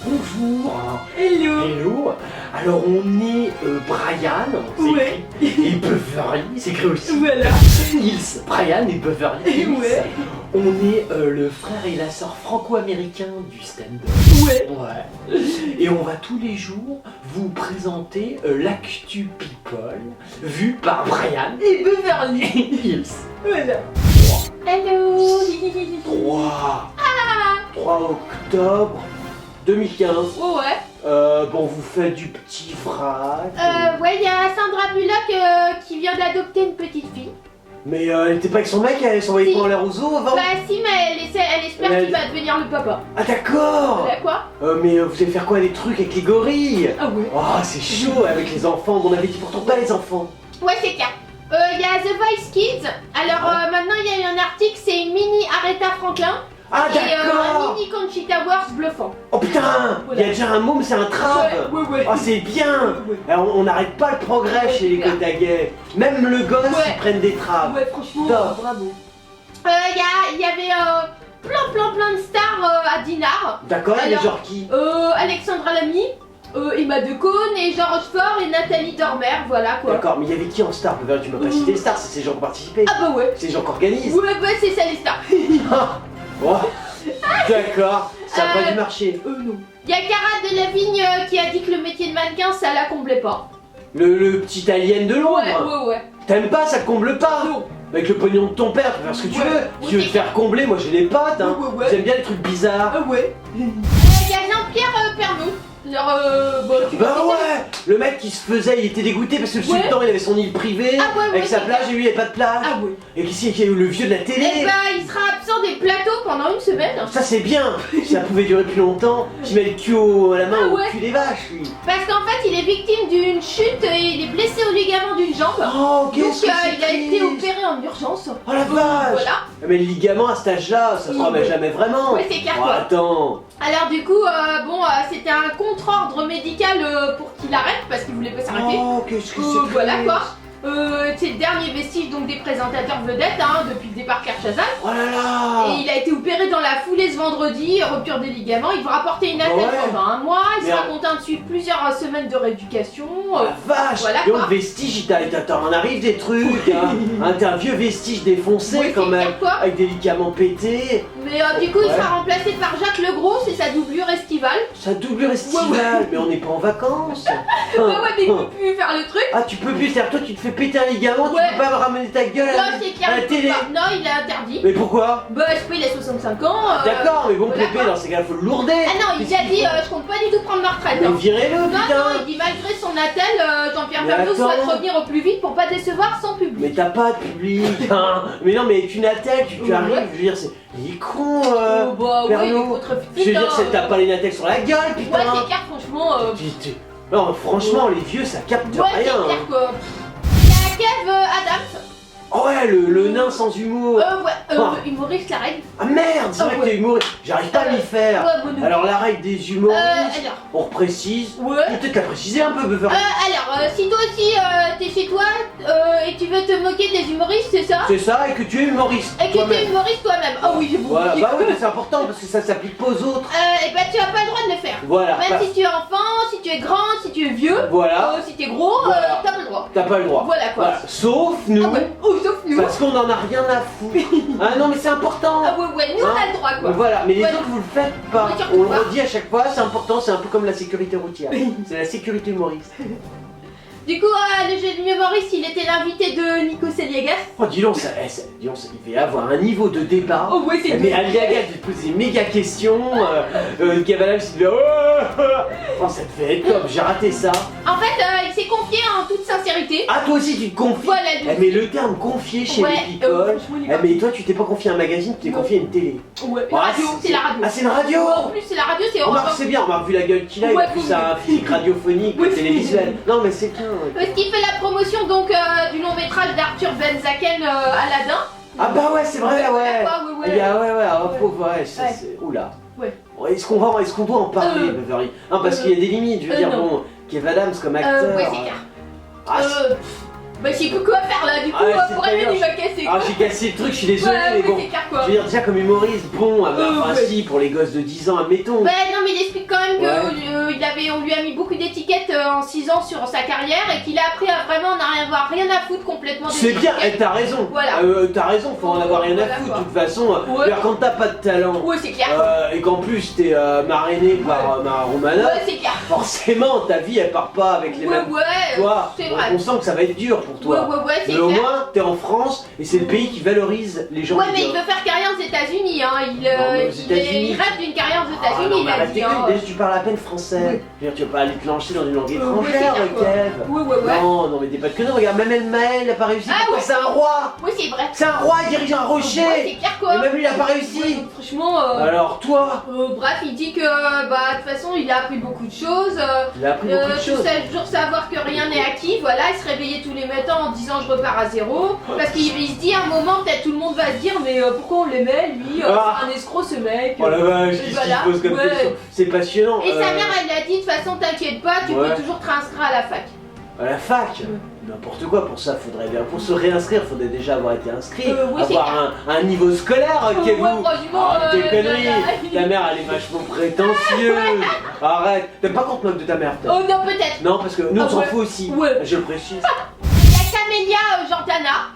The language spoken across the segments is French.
Bonjour. Hello. Hello. Alors on est Brian, c'est Ouais. écrit, et Beverly, c'est écrit aussi. Voilà. Nils, Brian et Beverly Hills. Ouais. On est le frère et la sœur franco-américain du stand-up. Ouais. Ouais. Et on va tous les jours vous présenter l'actu people vu par Brian Et Beverly. Hills. Voilà. Hello. 3 octobre 2015. Ouais. Bon, vous faites du petit vrac. Ouais, il y a Sandra Bullock qui vient d'adopter une petite fille. Mais elle était pas avec son mec, elle s'envoyait Si. pas en l'air aux eaux avant. Bah si, mais elle espère Elle- qu'il va devenir le papa. Ah d'accord. Voilà quoi. Mais vous allez faire quoi, des trucs avec les gorilles? Ah ouais. Oh, c'est chaud avec les enfants, on avait dit pourtant pas les enfants. Ouais, c'est clair. Il y a The Voice Kids. Alors maintenant, il y a eu un article, c'est une mini Aretha Franklin. Ah Et un d'accord. mini Conchita Wurst bluffant. Oh putain, il y a déjà un môme, c'est un trave. Ouais. Oh c'est bien. Ouais. Alors, on n'arrête pas le progrès Ouais, chez les c'est clair. Cotaguets. Même le gosse, Ouais. ils prennent des traves. Ouais, franchement, Top. bravo. Il y avait plein de stars à Dinard. D'accord, il y a Alors- genre qui? Alexandra Lamy, Emma Decaune et Jean Rochefort et Nathalie Dormer, voilà quoi. D'accord, mais il y avait qui en star? Tu m'as pas cité les stars, c'est ces gens qui ont participé. Ah bah ouais. C'est les gens qui organisent. Ouais, c'est ça les stars. Oh, d'accord, ça a pas Euh, dû marcher. Non. Il y a Cara Delevingne qui a dit que le métier de mannequin ça la comblait pas. Le petit alien de l'ombre. Ouais. T'aimes pas, ça te comble pas. Non. Avec le pognon de ton père, tu peux faire ce que tu Ouais. veux. Si tu veux te faire combler, moi j'ai des potes, hein. Ouais. J'aime bien les trucs bizarres. Ouais. Il y a Jean-Pierre Pernaut. Genre, bon, tu vois Bah qui c'est ouais, le mec qui se faisait, il était dégoûté parce que le Ouais. sultan il avait son île privée Ah ouais, avec sa c'est plage et lui il avait pas de plage. Ah ouais. Et qui c'est qui a eu le vieux de la télé? Eh bah, il sera absent des plateaux pendant une semaine. Ça c'est bien, ça pouvait durer plus longtemps. Tu mets le cul à la main Ah au ouais. cul des vaches lui. Parce qu'en fait, il est victime d'une chute et il est blessé au ligament d'une jambe. Oh Donc, qu'est-ce que c'est il a été triste. opéré en urgence. Oh la vache. Voilà. Mais le ligament à cet âge-là, ça se remet Ouais. jamais vraiment. Ouais, c'est clair, Oh, quoi. attends. Alors, du coup, c'était un contre-ordre médical pour qu'il arrête parce qu'il voulait pas s'arrêter. Oh qu'est-ce que c'est Voilà triste. quoi. C'est le dernier vestige donc des présentateurs vedettes depuis le départ Claire Chazal. Oh là là. Et il a été opéré dans la foulée ce vendredi, rupture des ligaments. Il va rapporter une attelle Ouais. pendant un mois. Il sera Merde. content de suivre plusieurs semaines de rééducation. Oh la vache. voilà, Et quoi. le vestige, t'en arrive des trucs. Hein. T'as un vieux vestige défoncé Ouais, quand c'est même. clair, quoi. Avec des ligaments pétés. Mais du coup, il Ouais. sera remplacé par Jacques Legros, c'est sa doublure estivale. Ça double estival, Ouais. mais on n'est pas en vacances. Ouais, mais il peut plus faire le truc. Ah, tu peux plus, c'est-à-dire toi tu te fais péter un ligament, Ouais. tu peux pas me ramener ta gueule Non, c'est à clair. la il peut télé. pas. Non, il est interdit. Mais pourquoi? Bah, je peux, il a 65 ans. D'accord, mais bon, voilà, Pépé, quoi. dans ces cas-là, faut le lourder. Ah non, il Qu'est-ce a qu'il dit, faut je compte pas du tout prendre ma retraite. Mais hein. virez-le, Non, putain. il dit malgré son attel, Jean-Pierre Mais Pernaut souhaite attends. revenir au plus vite pour pas décevoir son public. Mais t'as pas de public. Hein. Mais non, mais avec une attelle, tu Ouais. arrives, je veux dire, il est con, Oh, bah ouais, il est Pernaut. contre Je veux dire, t'as pas les attelles sur la gueule, putain. Ouais, c'est clair, franchement. Non, franchement, les vieux, ça capte Ouais, c'est rien. clair quoi. Il y a Kev Adams. Oh ouais, le nain sans humour. Ah. Humoriste, la règle. Ah merde, c'est Ah vrai que ouais. t'es humoriste. J'arrive pas à m'y faire. Ouais, bon, Alors la règle des humoristes, alors. on reprécise. Ouais. Peut-être la préciser un peu, Beverly. Si toi aussi t'es chez toi et tu veux te moquer des humoristes, c'est ça? C'est ça, et que tu es humoriste. Et que toi-même. t'es humoriste toi-même. Ah oui, j'ai beaucoup Voilà, dit. bah oui, mais c'est important parce que ça s'applique pas aux autres. Et bah tu as pas le droit de le faire. Voilà, Même bah, si tu es enfant, si tu es grand, si tu es vieux, voilà, si tu es gros, Voilà. t'as pas le droit. t'as pas le droit. Voilà quoi. Voilà. Sauf nous, Ah ouais. Oh, sauf nous. parce qu'on en a rien à foutre. Ah non, mais c'est important. Ah ouais, nous on a le droit quoi. Voilà, mais les Ouais. autres vous le faites pas. Oui, surtout On le pas. redit à chaque fois, c'est important, c'est un peu comme la sécurité routière. C'est la sécurité humoriste. Du coup, le jeu de humoriste, il était l'invité de Nico Seliegas. Oh, dis donc, dis donc, il va y avoir un niveau de débat. Oh ouais, c'est Mais Aliaga, tu te poses des méga questions. Gavalal, il se dit oh, ça devait être top, j'ai raté ça. En fait, il s'est confié en toute sincérité. Ah, toi aussi, tu te confies. Voilà, Eh, mais le terme confié chez Ouais, les people. franchement, il est Mais toi, tu t'es pas confié à un magazine, tu t'es Non. confié à une télé. Ouais, Ah, radio, c'est la radio. Ah, c'est une radio. En plus, c'est la radio, c'est Remarque, Europe c'est bien, remarque, vu la gueule qu'il a, il Ouais, a plus oui. un physique radiophonique que Oui. télévisuel. Non, mais c'est bien. ouais. Parce qu'il fait la promotion donc du long métrage d'Arthur Benzaken Aladdin. Ah, bah ouais, c'est vrai, ouais. Ouais. Il y a, ouais, oh, Ouais. pauvre, ouais, ça, Ouais. c'est. Oula. Ouais. Est-ce qu'on doit en parler, Beverly? Non, parce qu'il y a des limites, je veux dire, non. bon, Kev Adams comme acteur. Ouais, c'est clair. Ah, c'est- Bah, j'ai plus quoi faire là, du coup, Ah, c'est pour pas Evan, grave. il m'a cassé. Ah, j'ai cassé le truc, je suis désolé, Ouais, mais oui, bon. c'est clair quoi. Je veux dire, déjà comme humoriste, bon, enfin, Ouais. si, pour les gosses de 10 ans, admettons. Ouais, non, mais il explique quand même que Ouais. pendant 6 ans sur sa carrière et qu'il a appris à vraiment n'avoir rien à foutre complètement des C'est bien, étiquettes. t'as raison. Voilà. T'as raison, faut en avoir rien à Voilà, foutre. quoi. De toute façon, Ouais. quand t'as pas de talent Ouais, c'est clair. et qu'en plus t'es marrainé par Mara Romanoff, Ouais, c'est clair. forcément ta vie elle part pas avec les Ouais, mêmes. ouais, Toi, c'est donc vrai. on sent que ça va être dur pour toi. Ouais, c'est Mais au clair. moins t'es en France et c'est le pays qui valorise les gens. Ouais, qui mais il viennent. veut faire carrière aux États-Unis, hein. Non, mais aux États-Unis. Il rêve d'une carrière aux Ah, États-Unis, non, il mais a arrête dit. tes Hein. couilles, déjà tu parles à peine français. Oui. Je veux dire, tu vas pas aller te lancer dans une langue Ouais, étrangère, c'est clair, quoi. Kev. Ouais. Non, non, mais t'es pas de conneries, regarde, même Elmaël n'a pas réussi. Ah, Pourquoi ouais. c'est un roi. Oui, c'est vrai. C'est un roi, il dirige un rocher. Ouais, c'est clair, quoi. Et même lui il a pas Ouais, réussi. donc, franchement. Alors toi, Bref, il dit que bah de toute façon il a appris beaucoup de choses. il a appris beaucoup de choses. Toujours savoir que rien n'est acquis. Voilà, il se réveillait tous les matins en disant je repars à zéro. Parce qu'il se dit à un moment peut-être tout le monde va se dire mais pourquoi on l'aimait lui Ah. c'est un escroc ce mec. Oh la vache, qu'est-ce Voilà, qu'il pose comme ouais. question. C'est passionnant. Et sa mère elle lui a dit de toute façon t'inquiète pas, tu Ouais. peux toujours te réinscrire à la fac. À la fac. N'importe quoi, pour ça faudrait bien. Pour se réinscrire, faudrait déjà avoir été inscrit. Oui, c'est avoir un niveau scolaire, Ouais, Kevin. franchement, Arrête tes conneries. là, Ta mère elle est vachement prétentieuse. Arrête. T'aimes pas qu'on te moque de ta mère peut-être? Oh non peut-être. Non, parce que nous on Ah, s'en ouais. fout aussi. Ouais. Je le précise. Il y a Camélia Jordana.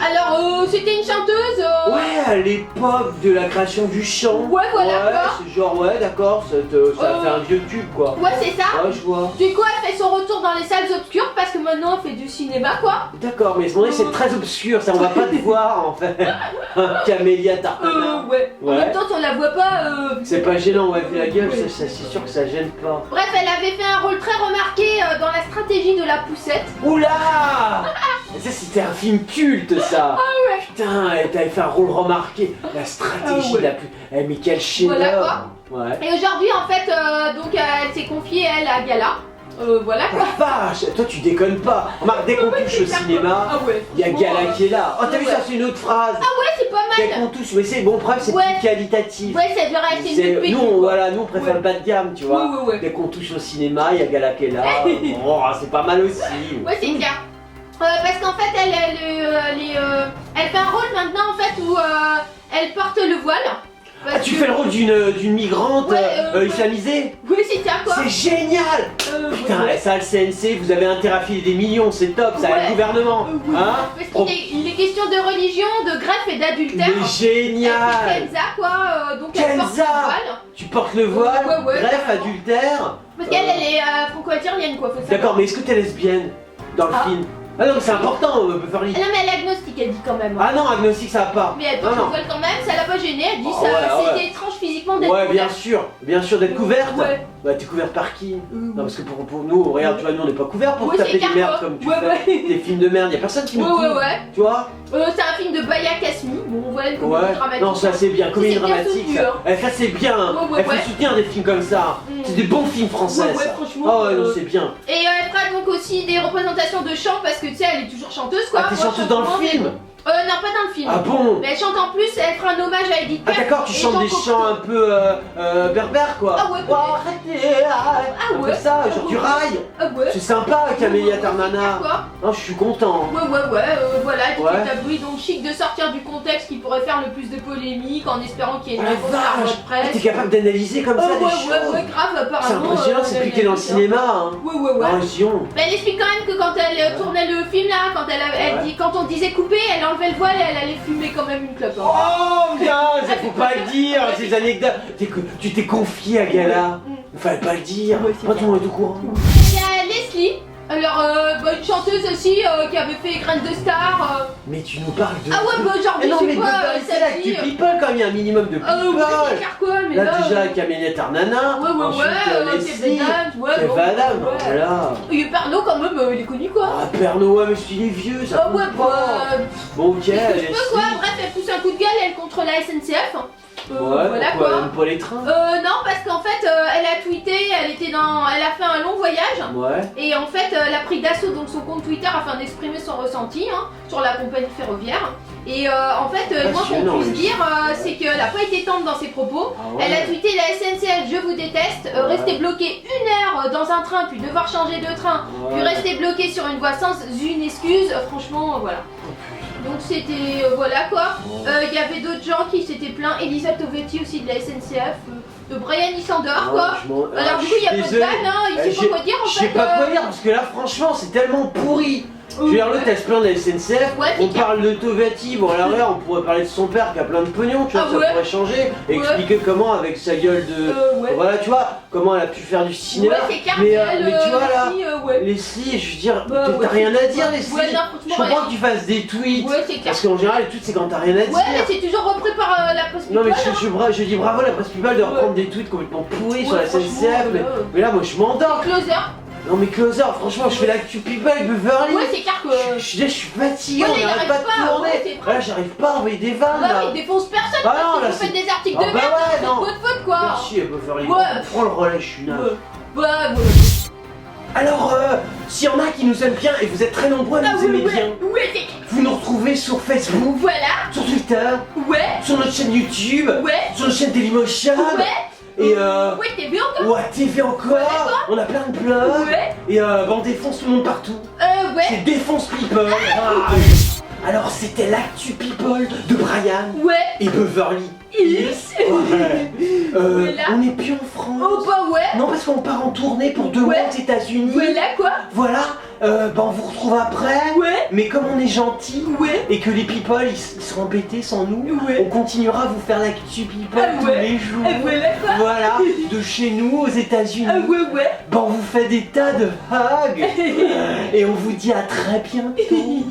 Alors c'était une chanteuse. Ouais, à l'époque de la création du chant. Ouais, voilà, d'accord. c'est genre, ouais, d'accord, ça a fait un vieux tube quoi. Ouais c'est ça. Ouais, je vois. Du coup, elle fait son retour dans les salles obscures parce que maintenant elle fait du cinéma quoi. D'accord, mais à ce moment-là, c'est très obscur, ça on va pas te voir en fait. Camélia Tartana. Ouais. En Ouais. même temps, si on la voit pas. C'est pas gênant, ouais, vu la gueule, Ouais. c'est sûr que ça gêne pas. Bref, elle avait fait un rôle très remarqué dans la stratégie de la poussette. Oula! Ça c'était un film culte ça! Ah ouais. Putain, t'avais fait un rôle remarqué. La stratégie Ah ouais. la plus. Eh, mais quel Voilà, chef-d'œuvre! Ouais. Et aujourd'hui, en fait, donc elle s'est confiée elle à Gala. Voilà Oh quoi. la vache! Toi tu déconnes pas! Remarque, dès qu'on touche au cinéma, Ah ouais. il y a franchement, Gala qui est là. Oh, t'as vu ouais. ça, c'est une autre phrase! Ouais, c'est pas Dès mal. qu'on touche, mais c'est bon, preuve, c'est Ouais. plus qualitatif. Ouais, c'est vrai, c'est une autre Nous, voilà, nous on préfère Ouais. le bas de gamme, tu vois. Ouais. Dès qu'on touche au cinéma, il y a Gala qui est là. Oh, c'est pas mal aussi. Ouais, c'est clair. Parce qu'en fait, elle fait un rôle maintenant en fait où elle porte le voile. Ah, tu fais le rôle d'une migrante Ouais, islamisée? Oui, c'est ça quoi. C'est génial! Putain, ouais. ça, le CNC, vous avez intérêt à filer des millions, c'est top, ça a Ouais. le gouvernement. Oui. Hein? Parce qu'il est question de religion, de greffe et d'adultère. Mais génial! Elle fait Kenza quoi, donc elle porte le Kenza. voile. Tu portes le voile, Ouais, bref, carrément. adultère. Parce qu'elle elle est franco-algérienne quoi, faut savoir. D'accord, mais est-ce que t'es lesbienne dans le Ah. film? Ah non, mais c'est important, Beverly. Ah non mais elle est agnostique, elle dit quand même. Ah non, agnostique, ça va pas. Mais elle porte Non, le non. voile quand même, ça l'a pas gênée, elle dit Ah ça, ouais, c'était ouais. étrange physiquement d'être Ouais, couverte. bien sûr d'être couverte. Ouais. Bah, t'es couverte par qui? Non, parce que pour nous, regarde, tu vois, nous on n'est pas couverts pour Ouais, taper c'est des merdes carrément. comme tu Ouais, fais. ouais. Des films de merde, y'a personne qui nous Ouais, couvre. ouais. Tu vois? C'est un film de Baya Kasmi, bon voilà une comédie Ouais. dramatique. Non, ça c'est bien, comédie C'est bien dramatique. soutenu, Ça, hein. ça c'est bien. Ouais, Il ouais. faut soutenir des films comme ça. Mm. C'est des bons films français. Ouais, ça. franchement. Ah ouais, non, c'est bien. Et elle fera donc aussi des représentations de chant parce que tu sais, elle est toujours chanteuse quoi. Ah, t'es Moi, chanteuse je dans le chante film? vraiment, non, pas dans le film. Ah bon? Mais elle chante en plus, elle fera un hommage à Edith Ah Piaf d'accord, tu et chantes Jean des Cocteau. chants un peu berbères quoi. Ah ouais, Oh, arrêtez, un peu ouais. ça, genre du rail. Ah ouais. C'est sympa, Camélia Ouais, Tarnana. quoi. Non, je suis content. Ouais, voilà, tu Ouais. t'établis donc chic de sortir du contexte qui pourrait faire le plus de polémique en espérant qu'il y ait Oh une la réponse par vache! votre presse. T'es capable d'analyser comme ça des choses? ouais, grave, apparemment. C'est impressionnant, c'est plus qu'elle est dans le cinéma. Hein. Ouais. Dans Région. Mais elle explique quand même que quand elle tournait le film là, elle dit, quand on disait couper, elle enlevait le voile et elle allait fumer quand même une clope. Hein. Oh bien, ça faut pas le dire, ces anecdotes. Tu t'es confié à Gala. Mm. Fallait pas le dire. Ouais, c'est Pas tout le monde est au courant. Il y a Leslie, alors une chanteuse aussi qui avait fait Graines de Star. Mais tu nous parles de. Ah ouais, bah genre, Mais non, je mais sais pas, c'est là que tu people quand même, il y a un minimum de people. ouais, c'est clair quoi, mais Là là. déjà Camélia Tarnana. Ensuite Leslie. Kevin Adams, ouais, Kev bon, Adams, ouais. voilà. Il y a Pernod quand même, il est connu quoi. Ah Pernod, ouais, mais il est vieux, ça Ah ouais, compte pas. Bon ok, je peux quoi, Leslie. bref, elle pousse un coup de gueule, elle contre la SNCF. Ouais, Voilà pourquoi elle quoi. aime pas les trains? Non, parce qu'en fait, elle a tweeté, elle a fait un long voyage. Ouais. Et en fait, elle a pris d'assaut donc son compte Twitter afin d'exprimer son ressenti sur la compagnie ferroviaire. Et en fait, moi, qu'on Passionnant, puisse oui. dire, c'est qu'elle n'a pas été tendre dans ses propos. Ah ouais. Elle a tweeté la SNCF, je vous déteste, rester bloqué 1 heure dans un train, puis devoir changer de train, puis Ouais. rester bloqué sur une voie sans une excuse. Franchement, voilà. Donc c'était voilà quoi. Bon. Il y avait d'autres gens qui s'étaient plaints. Elisa Tovetti aussi de la SNCF. Brian il s'endort Non, quoi. je m'en- Alors du coup il y a pas de désolé. vanne, hein, il sait pas quoi dire en Je fait. sais pas quoi dire parce que là franchement c'est tellement pourri. Je veux dire l'autre elle se plaint de la SNCF, Ouais, on c'est parle de Tovati, bon à l'arrière on pourrait parler de son père qui a plein de pognon, tu vois, Ah ça ouais. pourrait changer, et Ouais. expliquer comment avec sa gueule de... Ouais. Voilà tu vois, comment elle a pu faire du cinéma. Ouais, c'est clair mais, qu'elle, mais tu vois là, aussi, ouais. Leslie, je veux dire, Bah, t'as ouais, rien à dire ouais. Leslie. Ouais, non, Je franchement, comprends que tu fasses des tweets, Ouais, c'est clair. parce qu'en général les tweets c'est quand t'as rien à dire. Ouais, mais c'est toujours repris par la presse Non mais people, je dis bravo à la presse people de reprendre des tweets complètement pourris sur la SNCF, mais là moi je m'endors. Closer. Non mais Closer, franchement je fais l'actu people avec Beverly. Ouais, c'est clair que. Je suis fatigué, Ouais, on il n'arrête arrive pas de pas, tourner. ouais, c'est vrai. Là j'arrive pas à envoyer des vannes Bah là. oui, il défonce personne Ah parce non, que là, vous faites c'est- des articles Ah de bah merde, ouais, c'est non. votre faute quoi. Merci Beverly, Ouais. prends le relais, je suis naze. Ouais, Alors, s'il y en a qui nous aiment bien et vous êtes très nombreux à nous aimer bien, ouais, c'est vous nous retrouvez sur Facebook, voilà, sur Twitter, ouais, sur notre chaîne YouTube, ouais, sur notre chaîne Dailymotion, ouais, et ouais, t'es bien encore. ouais, TV encore, on a plein de blogs, Ouais, et bah, on défonce tout le monde partout. ouais, C'est Défonce People. Ah. Alors c'était l'actu People de Brian ouais, et Beverly. Hills. Ouais. Voilà. On n'est plus en France. Oh bah ouais, Non parce qu'on part en tournée pour 2 mois Ouais. aux États-Unis. voilà quoi. Voilà. Bah on vous retrouve après. Ouais, Mais comme on est gentil ouais, et que les people ils seront embêtés sans nous, ouais. on continuera à vous faire l'actu People Ah tous ouais. les jours. Voilà quoi. Voilà, de chez nous aux États-Unis. Ouais. Bah on vous fait des tas de hugs et on vous dit à très bientôt.